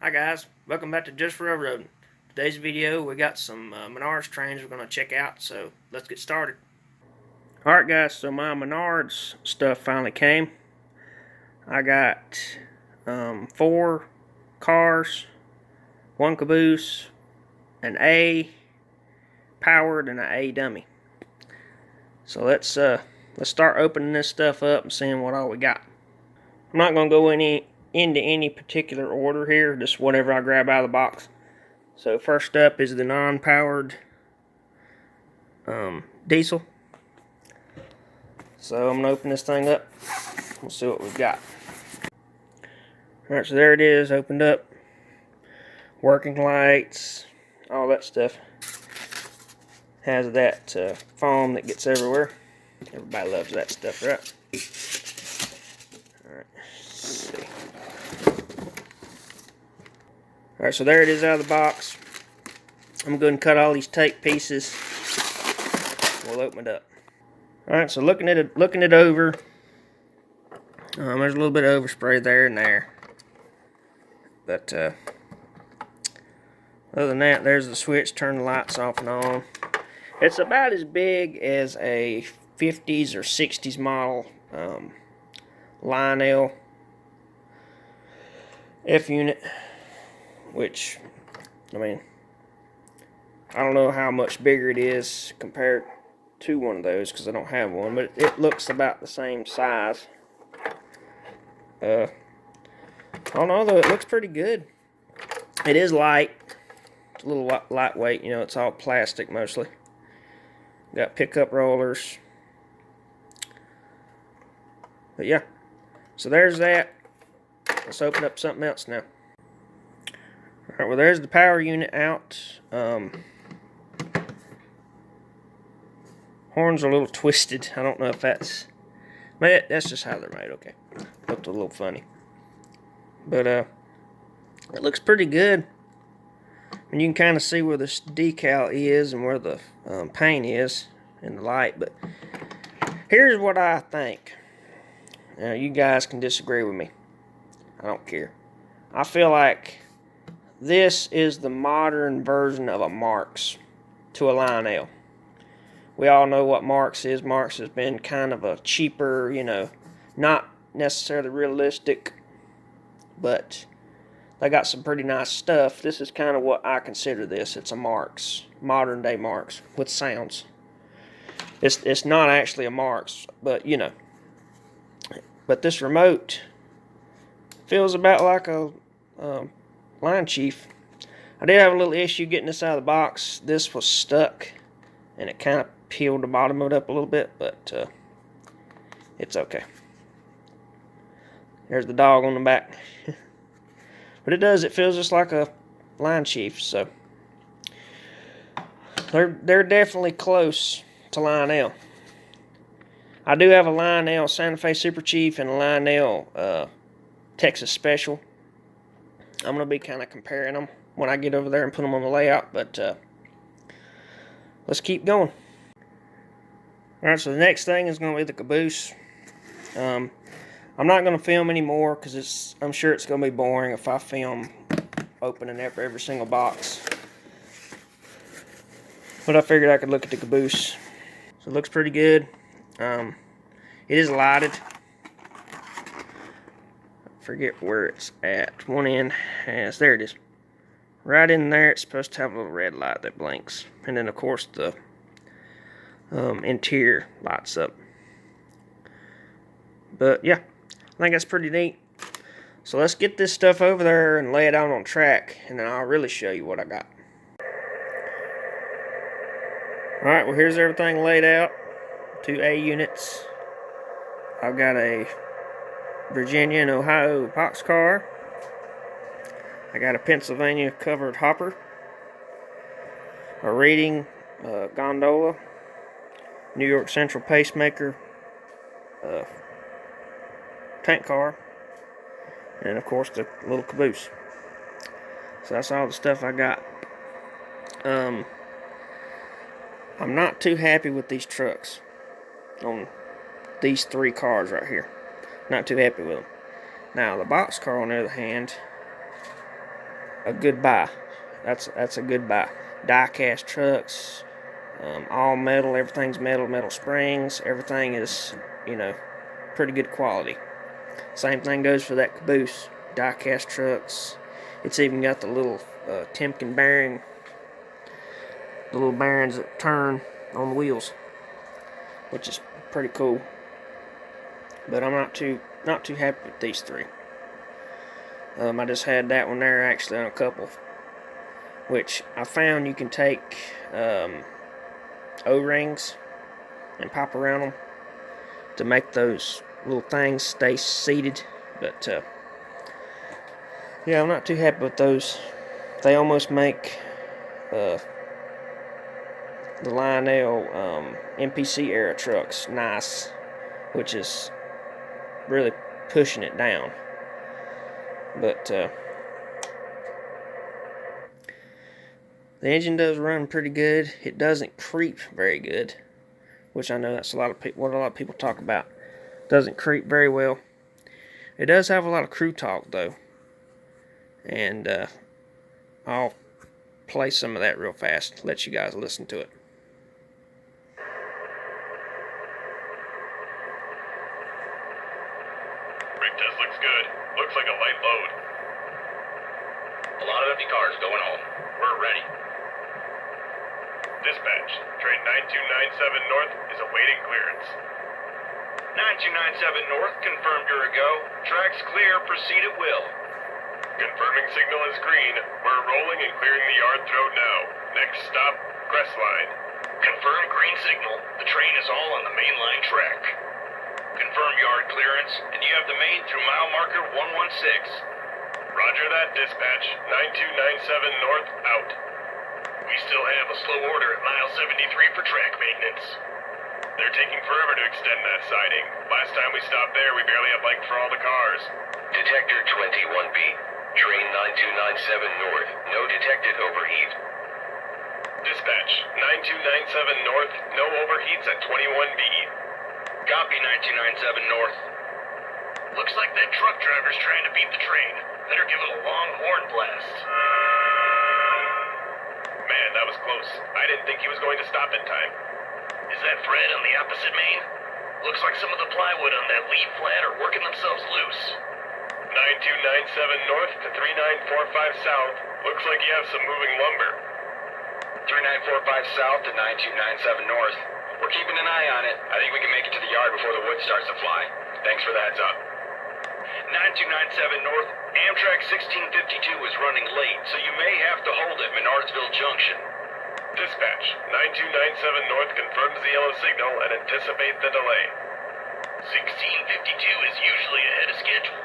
Hi guys, welcome back to Just for Railroading. Today's video we got some Menards trains we're going to check out, so let's get started. Alright guys, so my Menards stuff finally came. I got 4 cars, 1 caboose, an A powered, and an A dummy. So let's start opening this stuff up and seeing what all we got. I'm not going to go into any particular order here, just whatever I grab out of the box. So first up is the non-powered diesel. So I'm going to open this thing up. We'll see what we've got. Alright, so there it is, opened up. Working lights, all that stuff. Has that foam that gets everywhere. Everybody loves that stuff, right? Alright, let's see. Alright, so there it is out of the box. I'm going to cut all these tape pieces. We'll open it up. Alright, so looking it over, there's a little bit of overspray there and there. But other than that, there's the switch, turn the lights off and on. It's about as big as a 50s or 60s model Lionel F unit, which, I mean, I don't know how much bigger it is compared to one of those because I don't have one, but it looks about the same size. I don't know though, it looks pretty good. It is light. It's a little lightweight, you know, it's all plastic mostly. Got pickup rollers. But yeah, so there's that. Let's open up something else now. Alright, well there's the power unit out. Horns are a little twisted. I don't know if that's just how they're made. Okay, looked a little funny, but it looks pretty good. And you can kind of see where this decal is and where the paint is in the light. But here's what I think. Now, you guys can disagree with me. I don't care. I feel like this is the modern version of a Marks to a Lionel. We all know what Marks is. Marks has been kind of a cheaper, you know, not necessarily realistic, but they got some pretty nice stuff. This is kind of what I consider this. It's a Marks, modern day Marks with sounds. It's not actually a Marks, but you know. But this remote feels about like a Line Chief. I did have a little issue getting this out of the box. This was stuck, and it kind of peeled the bottom of it up a little bit, but it's okay. There's the dog on the back. But it feels just like a Line Chief, so they're definitely close to Lionel. I do have a Lionel Santa Fe Super Chief and a Lionel Texas Special. I'm going to be kind of comparing them when I get over there and put them on the layout, but let's keep going. Alright, so the next thing is going to be the caboose. I'm not going to film anymore because I'm sure it's going to be boring if I film opening every single box. But I figured I could look at the caboose. So it looks pretty good. It is lighted. I forget where it's at. One end. Yes, there it is. Right in there, it's supposed to have a little red light that blinks. And then, of course, the interior lights up. But, yeah. I think that's pretty neat. So let's get this stuff over there and lay it out on track, and then I'll really show you what I got. Alright, well here's everything laid out. 2 A units. I've got a Virginia and Ohio boxcar. I got a Pennsylvania covered hopper. A Reading gondola. New York Central pacemaker. Tank car, and of course the little caboose. So that's all the stuff I got. I'm not too happy with these trucks on these 3 cars right here. Not too happy with them. Now the boxcar, on the other hand, a good buy. That's a good buy. Die-cast trucks, all metal. Everything's metal. Metal springs. Everything is, pretty good quality. Same thing goes for that caboose. Die-cast trucks. It's even got the little Timken bearing, the little bearings that turn on the wheels, which is pretty cool. But I'm not too happy with these three. I just had that one there actually on a couple, which I found you can take O-rings and pop around them to make those little things stay seated. But yeah, I'm not too happy with those. They almost make the Lionel MPC era trucks nice, which is really pushing it down. But the engine does run pretty good. It doesn't creep very good, which I know that's what a lot of people talk about. It doesn't creep very well. It does have a lot of crew talk though, and I'll play some of that real fast. Let you guys listen to it. Brake test looks good. Looks like a light load. A lot of empty cars going home. We're ready. Dispatch, train 9297 North is awaiting clearance. 9297 North, confirmed you're a go. Track's clear, proceed at will. Confirming signal is green. We're rolling and clearing the yard throat now. Next stop, Crestline. Confirm green signal. The train is all on the main line track. Confirm yard clearance, and you have the main through mile marker 116. Roger that, dispatch. 9297 North, out. We still have a slow order at mile 73 for track maintenance. They're taking forever to extend that siding. Last time we stopped there, we barely had light for all the cars. Detector 21B. Train 9297 North. No detected overheat. Dispatch, 9297 North. No overheats at 21B. Copy 9297 North. Looks like that truck driver's trying to beat the train. Better give it a long horn blast. Man, that was close. I didn't think he was going to stop in time. Is that Fred on the opposite main? Looks like some of the plywood on that lead flat are working themselves loose. 9297 North to 3945 South. Looks like you have some moving lumber. 3945 South to 9297 North. We're keeping an eye on it. I think we can make it to the yard before the wood starts to fly. Thanks for the heads up. 9297 North, Amtrak 1652 is running late, so you may have to hold at Menardsville Junction. Dispatch, 9297 North confirms the yellow signal and anticipate the delay. 1652 is usually ahead of schedule.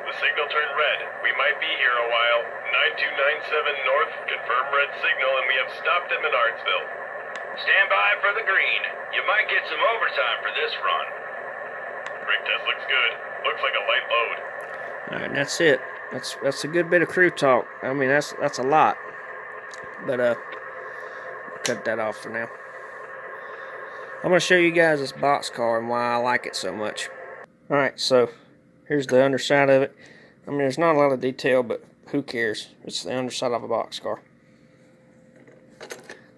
The signal turned red. We might be here a while. 9297 North, confirm red signal, and we have stopped at Menardsville. Stand by for the green. You might get some overtime for this run. Brake test looks good. Looks like a light load. Alright, that's it. That's a good bit of crew talk. I mean, that's a lot. But cut that off for now. I'm going to show you guys this boxcar and why I like it so much. Alright, so here's the underside of it. I mean, there's not a lot of detail, but who cares? It's the underside of a boxcar.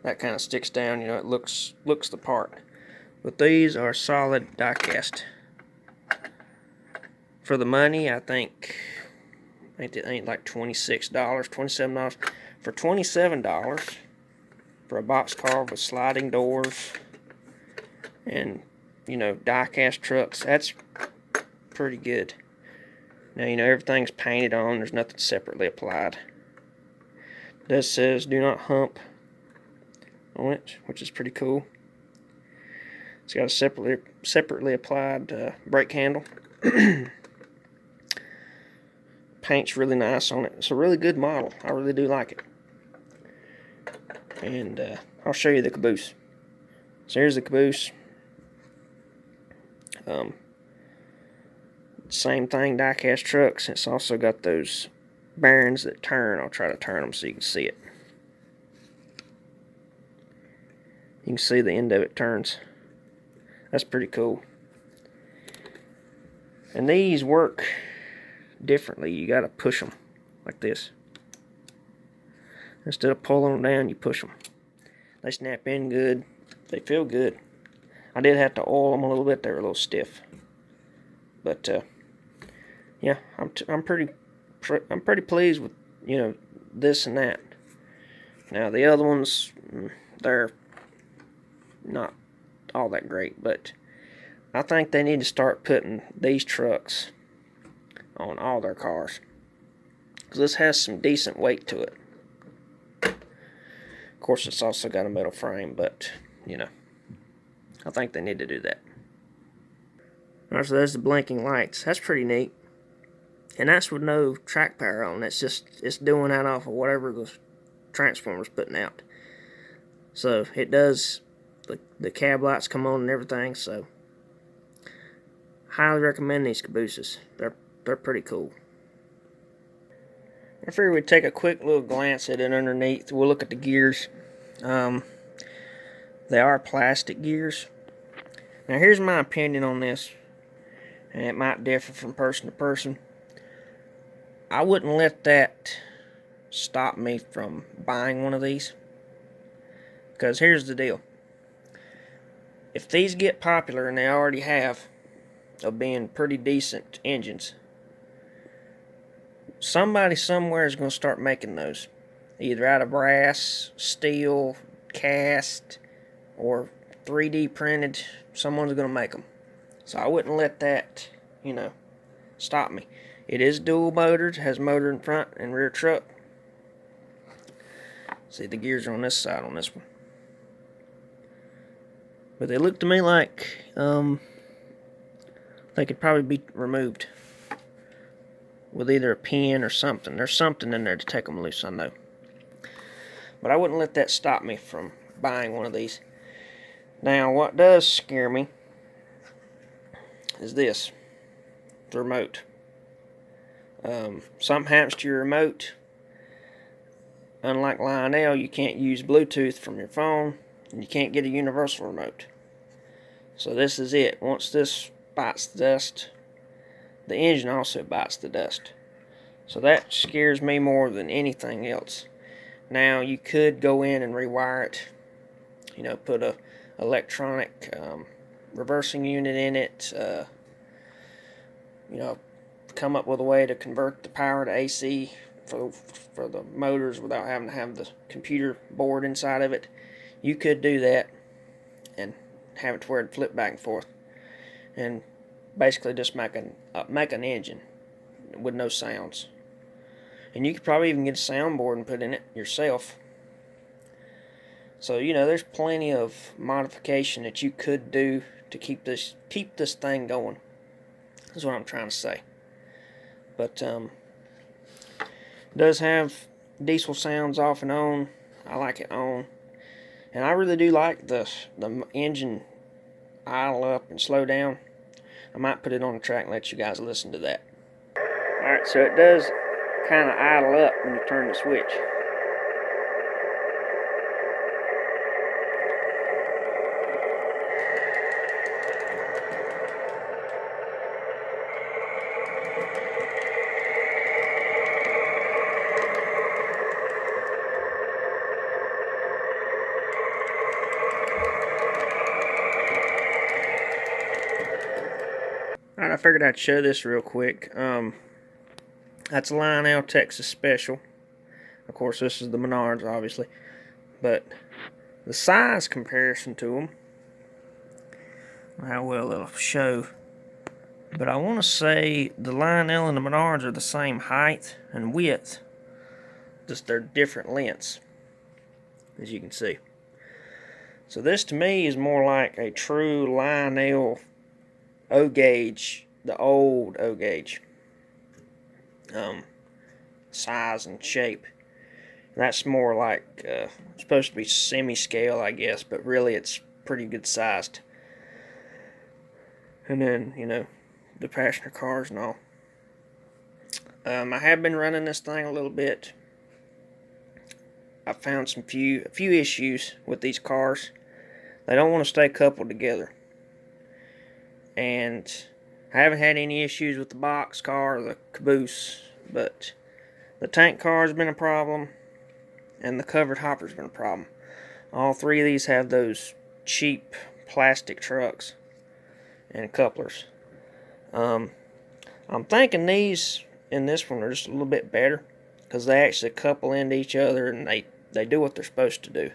That kind of sticks down, it looks the part. But these are solid die-cast. For the money, I think it ain't like $26, $27. For $27 for a boxcar with sliding doors and die-cast trucks, that's pretty good. Now everything's painted on. There's nothing separately applied. This says "Do not hump" on it, which is pretty cool. It's got a separately applied brake handle. Paint's really nice on it. It's a really good model. I really do like it. And I'll show you the caboose. So here's the caboose. Same thing, die-cast trucks. It's also got those bearings that turn. I'll try to turn them so you can see it. You can see the end of it turns. That's pretty cool. And these work differently. You gotta push them like this. Instead of pulling them down, you push them. They snap in good. They feel good. I did have to oil them a little bit. They were a little stiff. But yeah, I'm pretty pleased with, you know, this and that. Now the other ones, they're not all that great, but I think they need to start putting these trucks on all their cars, because this has some decent weight to it. Of course, it's also got a metal frame, but you know, I think they need to do that. Alright, so there's the blinking lights. That's pretty neat. And that's with no track power on. It's doing that off of whatever the transformer's putting out. So it does, the cab lights come on and everything, so highly recommend these cabooses. They're pretty cool. I figured we'd take a quick little glance at it underneath. We'll look at the gears. They are plastic gears. Now here's my opinion on this, and it might differ from person to person. I wouldn't let that stop me from buying one of these, because here's the deal. If these get popular, and they already have, of being pretty decent engines, somebody somewhere is going to start making those, either out of brass, steel, cast, or 3D printed. Someone's going to make them. So I wouldn't let that, you know, stop me. It is dual motored, has motor in front and rear truck. See, the gears are on this side on this one. But they look to me like they could probably be removed with either a pin or something. There's something in there to take them loose, I know. But I wouldn't let that stop me from buying one of these. Now, what does scare me is this, the remote. Something happens to your remote. Unlike Lionel, you can't use Bluetooth from your phone, and you can't get a universal remote. So this is it. Once this bites the dust, the engine also bites the dust. So that scares me more than anything else. Now, you could go in and rewire it, you know, put a electronic reversing unit in it, you know, come up with a way to convert the power to AC for the motors without having to have the computer board inside of it. You could do that and have it to where it flip back and forth, and basically just make an engine with no sounds. And you could probably even get a soundboard and put in it yourself. So, you know, there's plenty of modification that you could do to keep this thing going. That's what I'm trying to say. But it does have diesel sounds off and on. I like it on. And I really do like the engine idle up and slow down. I might put it on the track and let you guys listen to that. Alright, so it does kind of idle up when you turn the switch. Alright, I figured I'd show this real quick. That's a Lionel Texas Special. Of course, this is the Menards, obviously. But the size comparison to them, how well it'll show. But I want to say the Lionel and the Menards are the same height and width. Just they're different lengths, as you can see. So this to me is more like a true Lionel O-gauge, the old O-gauge. Size and shape. That's more like supposed to be semi-scale, I guess, but really it's pretty good sized. And then, you know, the passenger cars and all. I have been running this thing a little bit. I found a few issues with these cars. They don't want to stay coupled together. And I haven't had any issues with the box car or the caboose, but the tank car has been a problem, and the covered hopper's been a problem. All three of these have those cheap plastic trucks and couplers. I'm thinking these in this one are just a little bit better because they actually couple into each other and they do what they're supposed to do.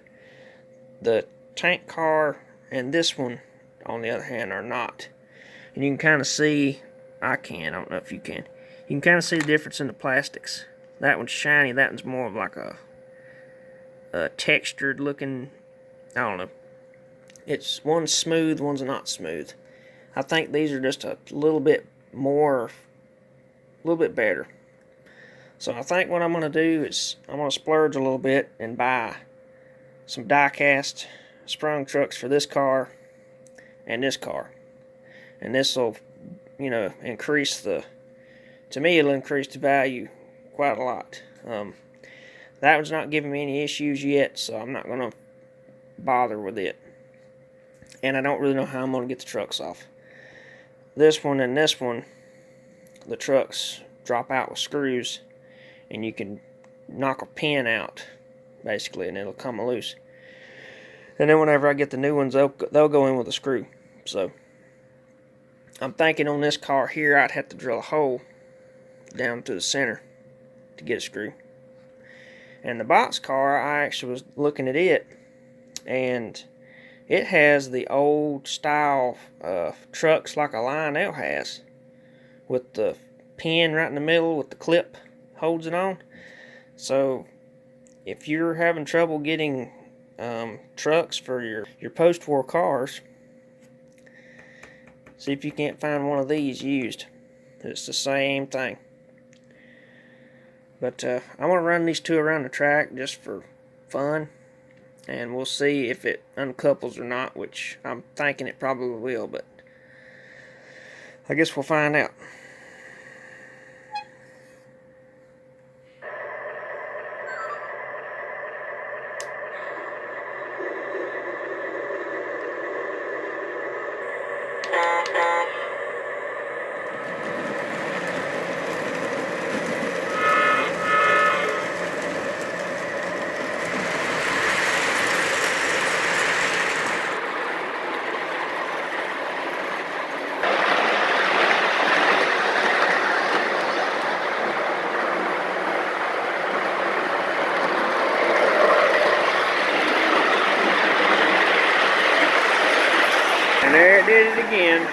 The tank car and this one, on the other hand, are not. And you can kind of see, I don't know if you can. You can kind of see the difference in the plastics. That one's shiny, that one's more of like a textured looking, I don't know. It's one's smooth, one's not smooth. I think these are just a little bit better. So I think what I'm going to do is I'm going to splurge a little bit and buy some die-cast sprung trucks for this car and this car. And this will, increase to me it'll increase the value quite a lot. That one's not giving me any issues yet, so I'm not going to bother with it. And I don't really know how I'm going to get the trucks off. This one and this one, the trucks drop out with screws, and you can knock a pin out, basically, and it'll come loose. And then whenever I get the new ones, they'll go in with a screw. So I'm thinking on this car here, I'd have to drill a hole down to the center to get a screw. And the box car, I actually was looking at it, and it has the old style trucks like a Lionel has, with the pin right in the middle with the clip holds it on. So if you're having trouble getting trucks for your post-war cars, see if you can't find one of these used. It's the same thing. But I'm going to run these two around the track just for fun, and we'll see if it uncouples or not, which I'm thinking it probably will, but I guess we'll find out. And there it did it again.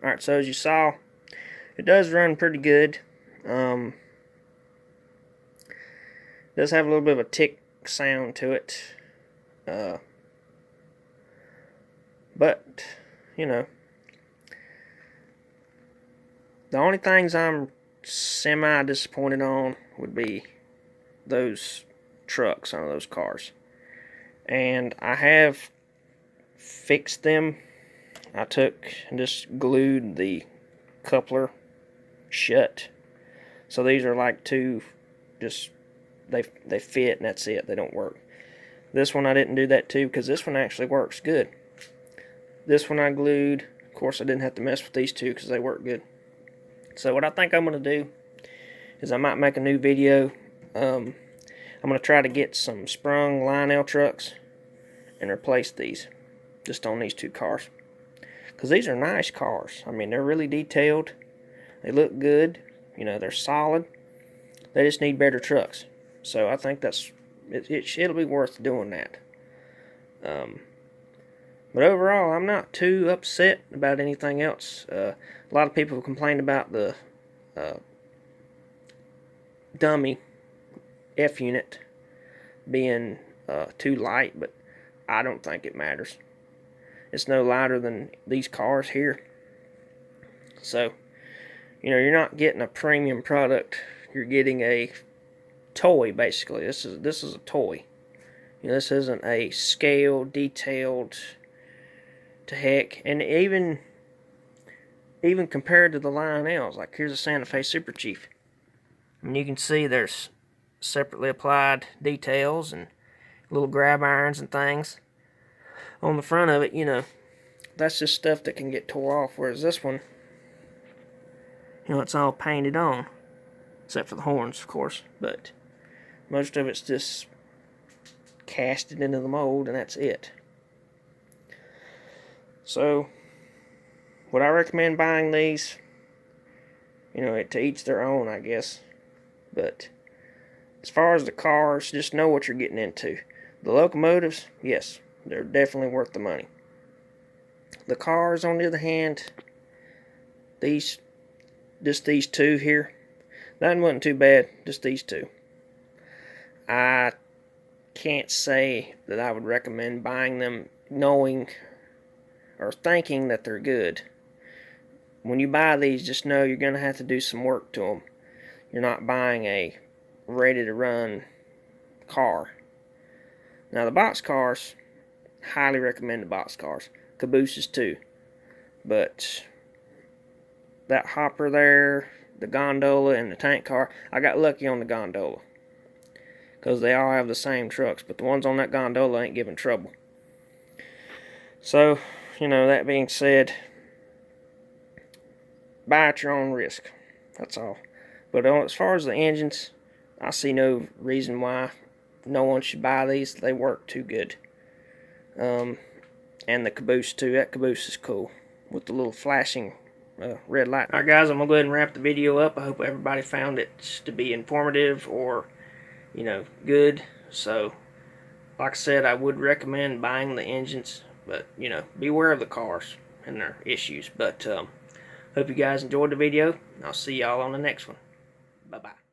Alright, so as you saw, it does run pretty good. It does have a little bit of a tick sound to it. But, the only things I'm semi-disappointed on would be those trucks on those cars. And I have fixed them. I took and just glued the coupler shut. So these are like two, just, they fit and that's it. They don't work. This one I didn't do that too because this one actually works good. This one I glued. Of course, I didn't have to mess with these two because they work good. So what I think I'm going to do is I might make a new video. I'm going to try to get some sprung Lionel trucks and replace these just on these two cars. Because these are nice cars. I mean, they're really detailed. They look good. They're solid. They just need better trucks. So I think it'll be worth doing that. But overall, I'm not too upset about anything else. A lot of people complained about the dummy F unit being too light, but I don't think it matters. It's no lighter than these cars here. So, you're not getting a premium product. You're getting a toy, basically. This is a toy. This isn't a scale, detailed to heck, and even compared to the Lionels, like here's a Santa Fe Super Chief. I mean, you can see there's separately applied details and little grab irons and things on the front of it. You know, that's just stuff that can get tore off, whereas this one, you know, it's all painted on, except for the horns, of course, but most of it's just casted into the mold, and that's it. So, would I recommend buying these? You know, to each their own, I guess. But as far as the cars, just know what you're getting into. The locomotives, yes, they're definitely worth the money. The cars, on the other hand, just these two here, that wasn't too bad, just these two. I can't say that I would recommend buying them knowing or thinking that they're good. When you buy these, just know you're going to have to do some work to them. You're not buying a ready-to-run car. Now, the box cars, highly recommend the box cars. Cabooses too. But that hopper there, the gondola, and the tank car, I got lucky on the gondola, because they all have the same trucks, but the ones on that gondola ain't giving trouble. So, you know, that being said, buy at your own risk. That's all. But as far as the engines, I see no reason why no one should buy these. They work too good. And the caboose too. That caboose is cool with the little flashing red light. Alright guys, I'm going to go ahead and wrap the video up. I hope everybody found it to be informative or, you know, good. So, like I said, I would recommend buying the engines, but, you know, beware of the cars and their issues. But, hope you guys enjoyed the video. I'll see y'all on the next one. Bye-bye.